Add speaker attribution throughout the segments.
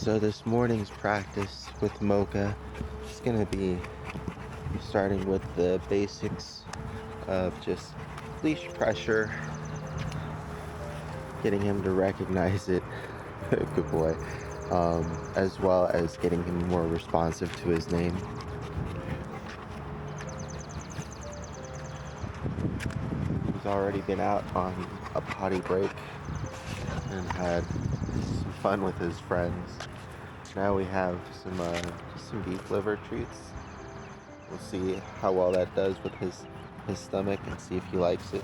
Speaker 1: So this morning's practice with Mocha is going to be starting with the basics of just leash pressure, getting him to recognize it, good boy, as well as getting him more responsive to his name. He's already been out on a potty break and had some fun with his friends. Now we have some beef liver treats. We'll see how well that does with his stomach and see if he likes it.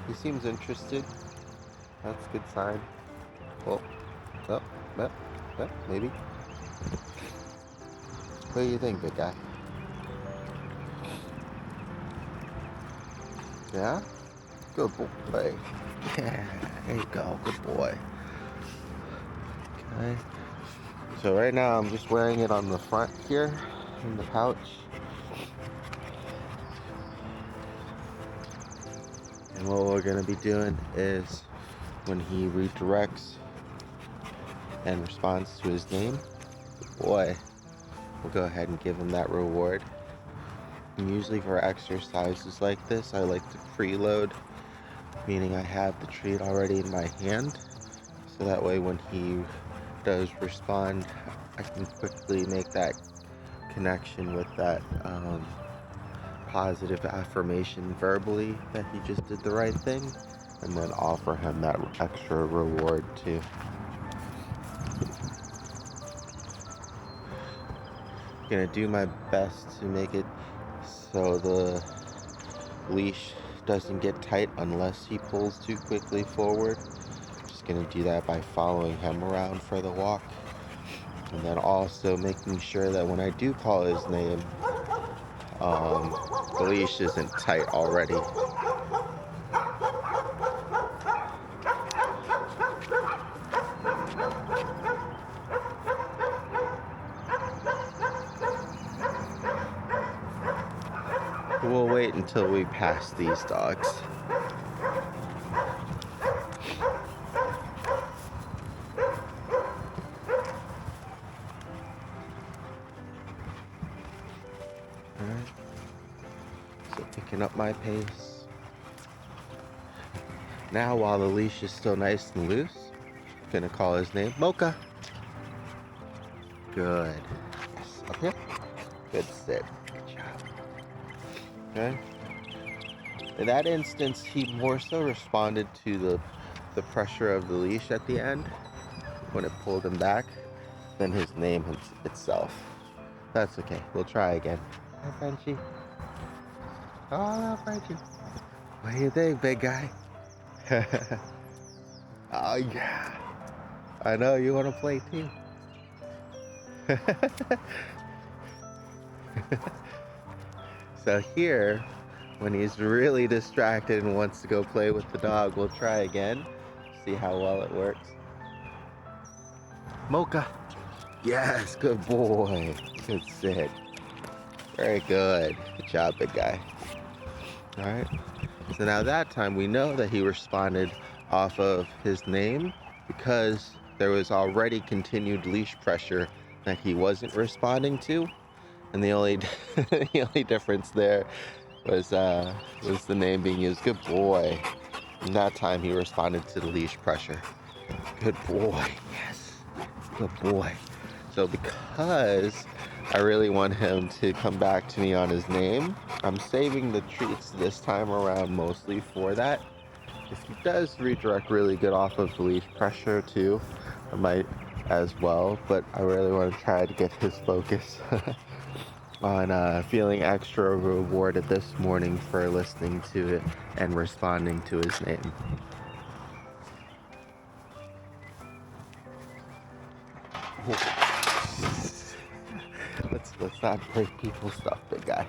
Speaker 1: He seems interested. That's a good sign. Well, maybe. What do you think, big guy? Yeah? Good boy. Yeah, there you go. Good boy. Okay. So right now I'm just wearing it on the front here in the pouch. And what we're going to be doing is when he redirects and responds to his name, boy, we'll go ahead and give him that reward. And usually for exercises like this, I like to preload, meaning I have the treat already in my hand. So that way when he does respond, I can quickly make that connection with that positive affirmation verbally that he just did the right thing, and then offer him that extra reward too. I'm gonna do my best to make it so the leash doesn't get tight unless he pulls too quickly forward. Just gonna do that by following him around for the walk, and then also making sure that when I do call his name, the leash isn't tight already. We'll wait until we pass these dogs. Alright. So picking up my pace. Now while the leash is still nice and loose, I'm gonna call his name Mocha. Good. Yes, up here. Good sit. Good job. Okay. In that instance, he more so responded to the pressure of the leash at the end when it pulled him back than his name itself. That's okay. We'll try again. Hi, Frenchie. Oh, Frenchie. What do you think, big guy? Oh, yeah. I know you want to play too. So here, when he's really distracted and wants to go play with the dog, we'll try again. See how well it works. Mocha. Yes, good boy. Good sit. Very good. Good job, big guy. All right. So now that time we know that he responded off of his name because there was already continued leash pressure that he wasn't responding to. And the only the only difference there was the name being used. Good boy. And that time he responded to the leash pressure. Good boy. Yes. Good boy. So because I really want him to come back to me on his name, I'm saving the treats this time around mostly for that. If he does redirect really good off of the leash pressure too, I might as well, but I really want to try to get his focus on feeling extra rewarded this morning for listening to it and responding to his name. Let's not break people's stuff, big guy.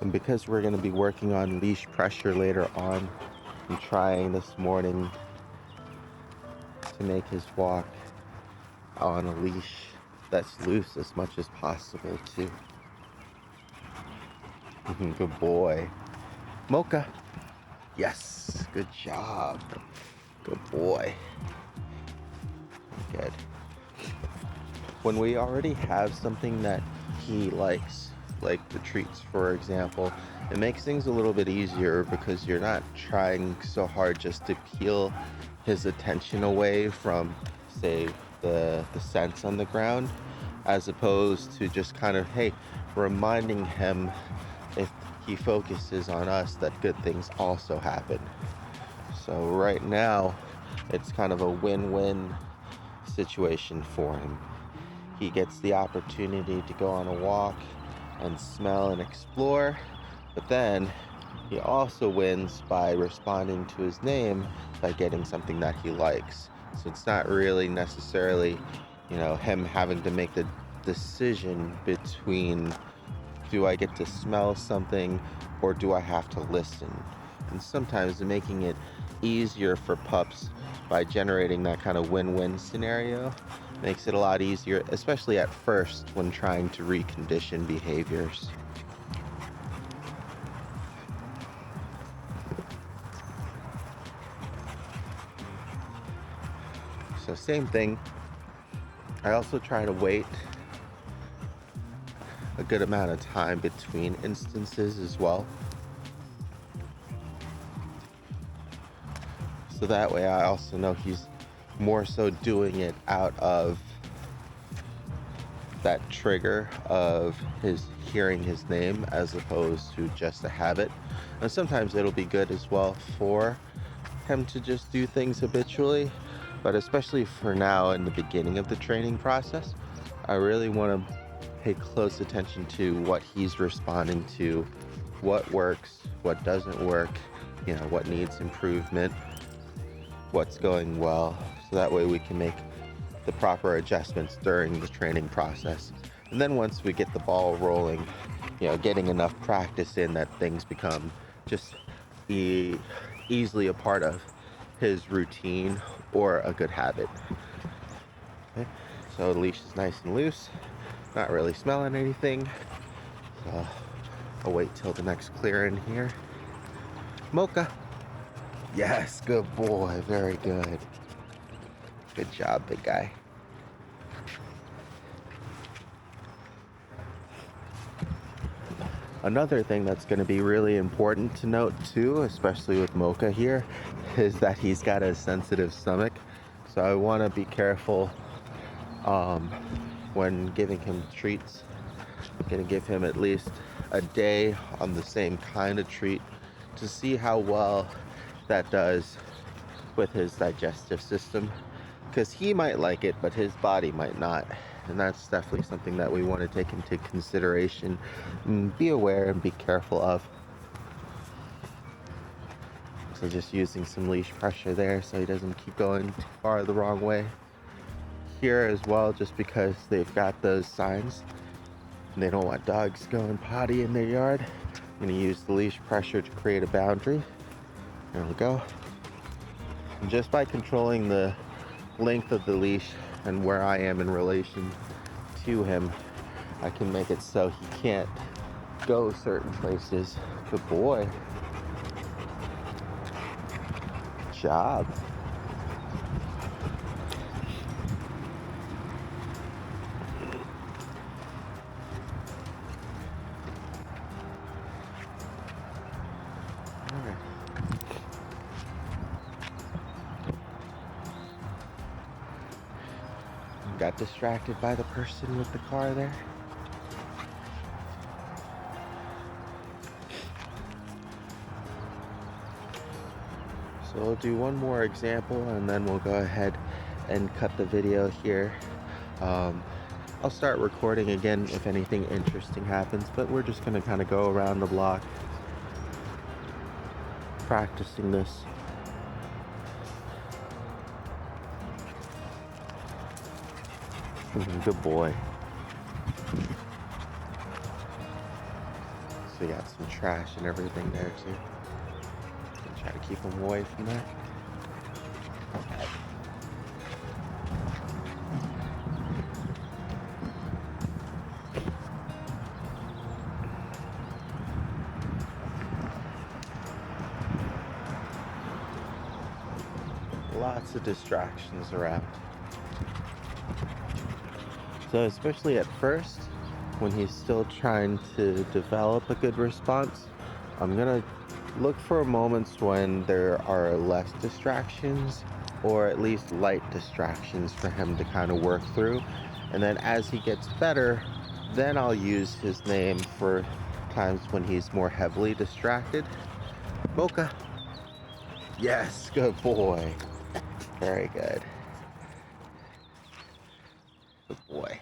Speaker 1: And because we're going to be working on leash pressure later on, I'm trying this morning to make his walk on a leash that's loose as much as possible too. Good boy. Mocha. Yes, good job. Good boy. Good. When we already have something that he likes, like the treats for example, it makes things a little bit easier because you're not trying so hard just to peel his attention away from, say, the scents on the ground, as opposed to just kind of, hey, reminding him, if he focuses on us, that good things also happen. So right now, it's kind of a win-win situation for him. He gets the opportunity to go on a walk and smell and explore, but then he also wins by responding to his name by getting something that he likes. So it's not really necessarily, him having to make the decision between, do I get to smell something or do I have to listen? And sometimes making it easier for pups by generating that kind of win-win scenario makes it a lot easier, especially at first when trying to recondition behaviors. So same thing. I also try to wait a good amount of time between instances as well. So that way I also know he's more so doing it out of that trigger of his hearing his name as opposed to just a habit. And sometimes it'll be good as well for him to just do things habitually, but especially for now in the beginning of the training process, I really want to pay close attention to what he's responding to, what works, what doesn't work, what needs improvement, what's going well, so that way we can make the proper adjustments during the training process. And then once we get the ball rolling, getting enough practice in that things become just easily a part of his routine or a good habit. Okay. So the leash is nice and loose, not really smelling anything. So I'll wait till the next clearing here. Mocha. Yes, good boy, very good. Good job, big guy. Another thing that's going to be really important to note too, especially with Mocha here, is that he's got a sensitive stomach. So I want to be careful when giving him treats. I'm going to give him at least a day on the same kind of treat to see how well that does with his digestive system, because he might like it but his body might not, and that's definitely something that we want to take into consideration and be aware and be careful of. So just using some leash pressure there so he doesn't keep going too far the wrong way. Here as well, just because they've got those signs and they don't want dogs going potty in their yard, I'm going to use the leash pressure to create a boundary. There we go. And just by controlling the length of the leash and where I am in relation to him, I can make it so he can't go certain places. Good boy. Good job. Got distracted by the person with the car there. So we'll do one more example and then we'll go ahead and cut the video here. I'll start recording again if anything interesting happens, but we're just going to kind of go around the block practicing this. Good boy. So we got some trash and everything there too. Try to keep him away from that. Okay. lots of distractions around. So especially at first, when he's still trying to develop a good response, I'm gonna look for moments when there are less distractions, or at least light distractions for him to kind of work through. And then as he gets better, then I'll use his name for times when he's more heavily distracted. Mocha. Yes, good boy. Very good. Good boy.